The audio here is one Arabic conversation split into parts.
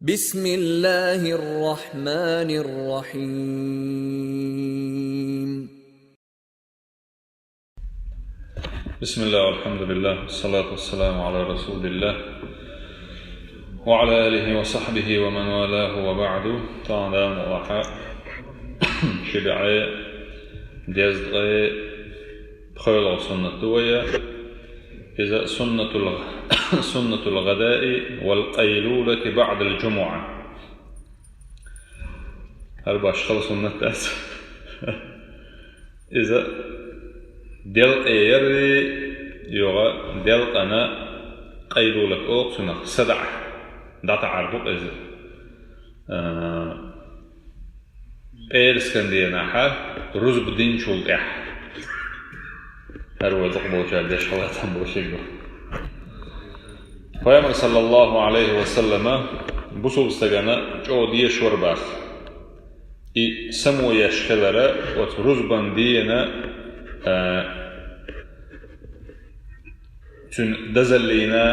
بسم الله الرحمن الرحيم. بسم الله والحمد لله والصلاة والسلام على رسول الله وعلى آله وصحبه ومن والاه وبعد. تعالى وحا شدعي ديزدغي بخير سنة دوية إذا سنة الغداء والقيلولة بعد الجمعة. هل باشخال سنة تاس إذا دلق يري يوغا دلق أنا قيلولة أوق سنة سدع دعت عربوك إذا إيرسكندينا حال رزب دين شول إح هروا دقبو جال ديش خلاتهم بوشيقو فيامر صلى الله عليه وسلم بصوب استغانا جو ديش ورباخ إي سمو يشخلرا وترزبان دينا تن دزلينا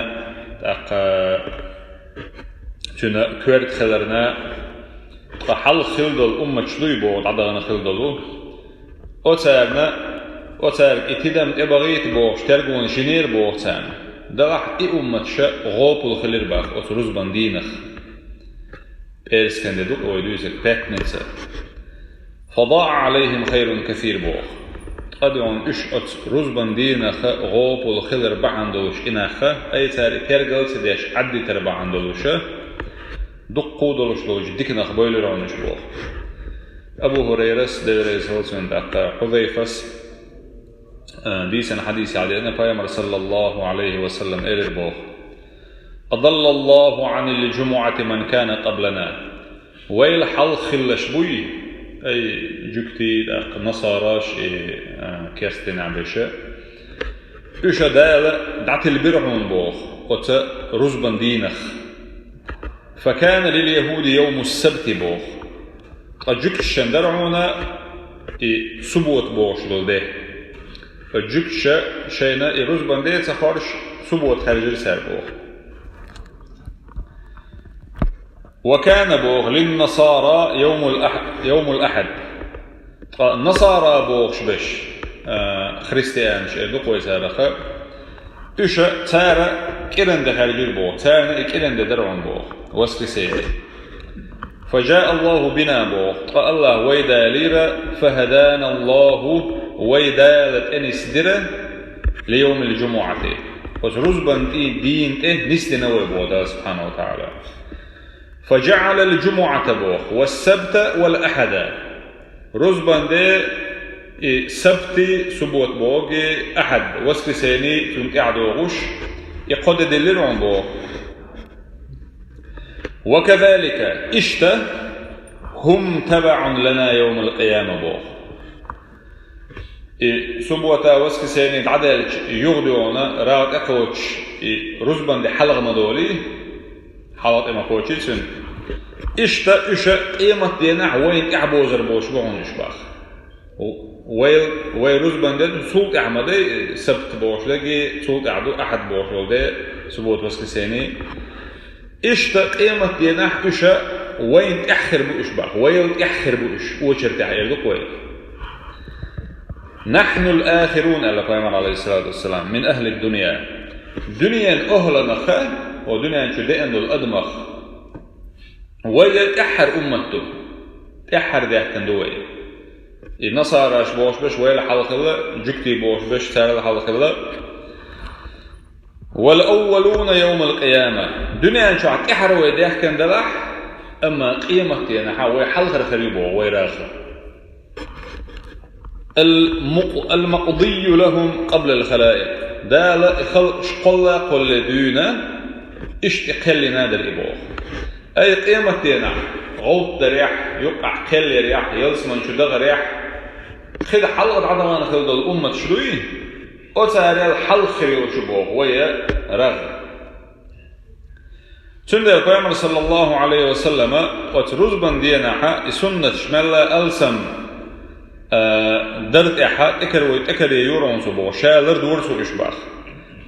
تن كورت خلرنا حل خلدل أمة شلوي بود عدغنا خلدلو أتارك اتدام إبغيت بوش ترقون شنير بوغتان دغح أمة شا غوبل خلير باخ أترزبان دينخ بيرس كان ديدوك ويدوزك بيكنتسا فضاع عليهم خير كثير بوغ قدعون رزبان دينخ غوبل خلير بعندوش إنخ أي تاري ترقل تديش عدي تربع عندوش دقو دولش لوج ديكنخ بويلرونش بوغ أبو هريرة ديريز هولسون دقا حذيفس ديسن حديث علينا فيامر صلى الله عليه وسلم إلى البوخ أضل الله عن الجمعة من كان قبلنا ويل حل خلش بوي أي جكتي نصاراش كيرستين عبشة إيش دعت البرعون بوخ قلت رزبان دينخ فكان لليهود يوم السبت بوخ أجك الشندرعونا سبوت بوش دول أجك شينا رزبان دي تخارش سبوت خارجر سار بوخ وكان بوخ للنصارى يوم الأحد النصارى بوخ شبش خريستيان شئ قويس هذا إيش تارا كيرن ده خارجر بوخ تارا كيرن ده درعون بوخ وسكي سيدي فجاء الله بنا بوخ قال الله ويدا ليرا فهدانا الله ويدالت أنس درا ليوم الجمعة وترزبا دين نسلنا ويبودا سبحانه وتعالى فجعل الجمعة بوخ والسبت والأحد رزبا دي سبت سبوت بوغ أحد وسكسيني تنقعد وغش يقود دليرون بوخ وكذلك إشتا هم تبع لنا يوم القيامة بوخ سبوتا وسكسيني تعدل يغدونا راوت أكوش رزبان دي حلق مدولي حلق إما كوشي سن إشتا قيمة دينا وين إعبوزر بوش بوغن إشباخ وين رزبان دي سلط أحمدي سبت بوش لقي سلط أعدو أحد بوش ولدي سبوت وسكسيني إشتا قيمة دينا إشا وين إحخر بوش وين إحخر بوش وشرت عيردك وين نحن الآخرون على قيامة عليه الصلاة والسلام من أهل الدنيا دنيا أهل نخا ودنيا شدئن الأدمخ وين إحر أمته إحر ديحتن دوي النصارى بوش بش ويل حلق الله جكتي بوش بش سار حلق الله والأولون يوم القيامة دنيا شعت إحر ويديح كان دلح أما قيمة دينا حاوي حلق خريبو ويراخر المقضي لهم قبل الخلائق دال شقلا قل دونا اشتقل نادر إبوخ أي قيمة دينا غوط ريح يقع كل ريح يلسمن شدغ ريح خد حلقة عدمان خلد الأمة شلوي أتاري الحل خير شبوه ويا رغ تند القيامة صلى الله عليه وسلم وترزبان دينا سنة شمال ألسم درت إحا إكر يورون صبوه شالر دور سو إشباخ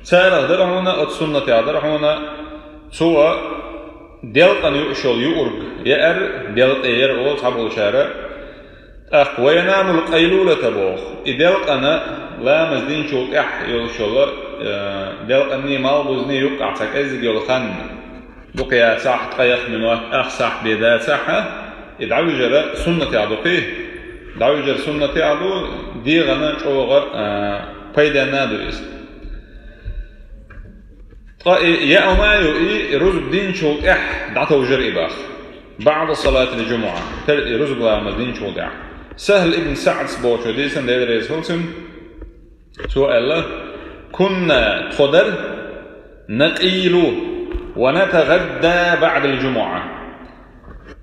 سارة درعونا السنة درعونا سوى دلقن يؤشل يؤرق يأر دلق ير أول صعب الشارع وينام القيلولة بوخ دلقن لا مزدين شوك يؤشل دلقني مال بزني يقع تكأزق يلخن بقيا صح تقيخ من وقت صح بيدا صح يدعو جرى سنة يعدقيه دعو جرى سنة يعدو دي غنا شوغر فايدة نادو يا أمايو رزق دين شوك دعتو جرى إباخ بعد صلاة الجمعة رزق لا مزدين شوك سهل ابن سعد سبوتشو ديسن دير ريزولسن سؤال كنا تخدر نقيل ونتغدى بعد الجمعة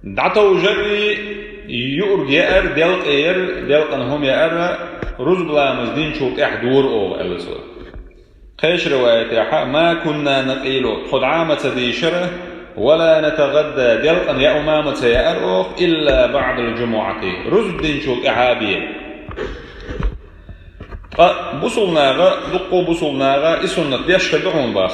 دعتو جري يؤرق يأر دلق إير دلق أنهم يأر رزق لا مزدين شوك دور أو ألسو خيش رواية ما كنا نقيل خد عامة دي شره ولا نتغدى دلق أن يا أمامة يأر إلا بعد الجمعة رزق دين شوك عابية بصلناغا دقو بصلناغا إسنة ديش خدعون باخ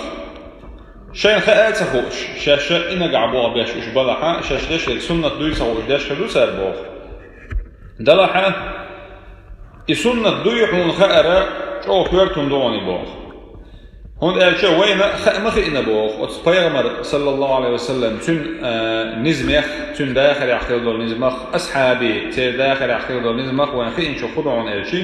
شين خاءات خوش شاشة إنا قعبوها بيش إش بلحا شاش ديش سنة دويسة وإش ديش خدو سار بوخ دلحا إسنة دويحون خاءرا شو كورتون دواني بوخ هون قال شو وين مخينا بوخ وتصبيغمر صلى الله عليه وسلم تن نزمخ تن داخل يحكي دول نزمخ أصحابي تير داخل يحكي دول نزمخ وين خين شو خدعون قال شي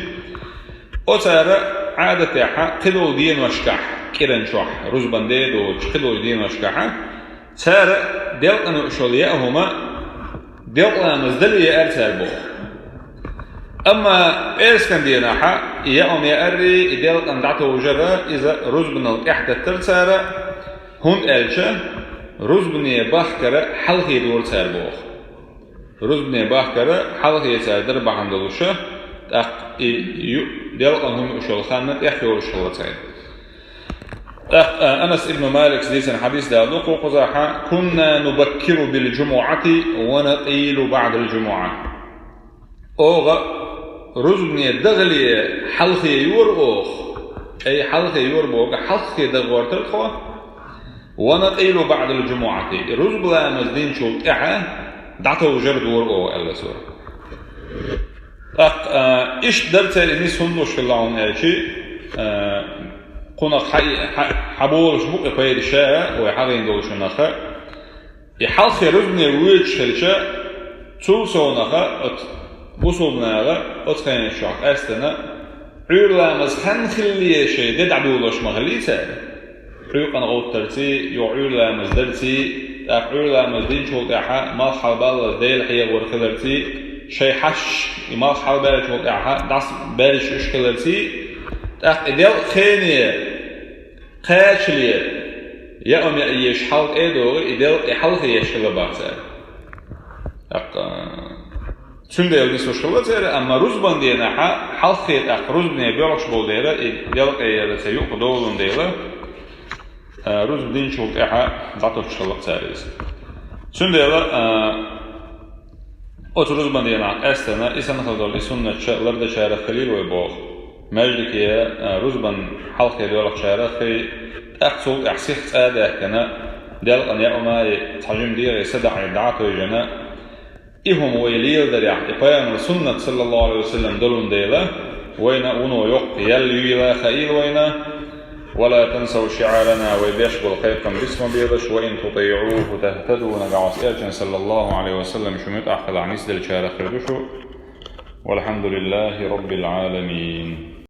وترى عادة يحا قدو دين وشكح كيرن شوح رز بنديد وشقدو دين وشكح ترى دلق أنو شولياءهما دلق أنا مزدلي أرسل بوخ أما إيرس كان دينا حا يأم يأري دلق أن دعته جرى إذا رز بنال إحدى الترسارة هون ألشة رز بني باخكرة حلقي دور سار بوخ رز بني باخكرة حلقي سار دربع عند الوشة دلق أنهم أشول خانت يحكي ورشول سعيد أنس ابن مالك سديسن حديث دادوق وقزاحا كنا نبكر بالجمعة ونقيل بعد الجمعة أوغا رزبني دغلي حلقي يور أوخ أي حلقي يور بوغا حلقي دغور تلخوا ونقيل بعد الجمعة رزب لا مزدين شوك دعته جرد ور أوه ألا سورة إيش درت لني سنوش في الله عن أشي قناق حبول شبوك يقيد الشاء ويحاغين دول شنخا يحلقي رزبني ويتش هالشاء توسونخا بوصلناغا أتخين الشعق أستنا عيرلا مزخن خليه شيء دد عدولوش مغلي سار عيقا غوط ترتي يعيرلا مزدرتي عيرلا مزدين شوق إحا ما حالبال ديل حيا ورخلرتي شيء حش ما حالبال شوق إحا دعس بالش إشكلرتي إدل خيني قاشلي يا أم يأيش حلق إيدو إدل حلق يشكل بارسار Çünkü evde soşkalat ere ama Ruzban diye naha halkiyet Ruzban'e biyolog bol dere diyalog eyre se yok doğulun dere Ruzban çok eha zato soşkalat serisi. Çünkü evde o Ruzban diye naha estena isan kadar sünnetçiler şehre Halil ve Bağ meclikiye Ruzban halkiyet diyalog şehre ki أقصد أحسيخ هذا كنا دل أن يأمى تحجم دير يسدع يدعاته جنا إهم ويليل دريع إقيام السنة صلى الله عليه وسلم دلون ديلا وين أونو يق يلويلا خيل وين ولا تنسوا شعارنا ويبيشبل خيركم باسم بيضش وإن تطيعوه تهتدوا نقعص إرجن صلى الله عليه وسلم شميت أحد عنيس دل شارخ والحمد لله رب العالمين.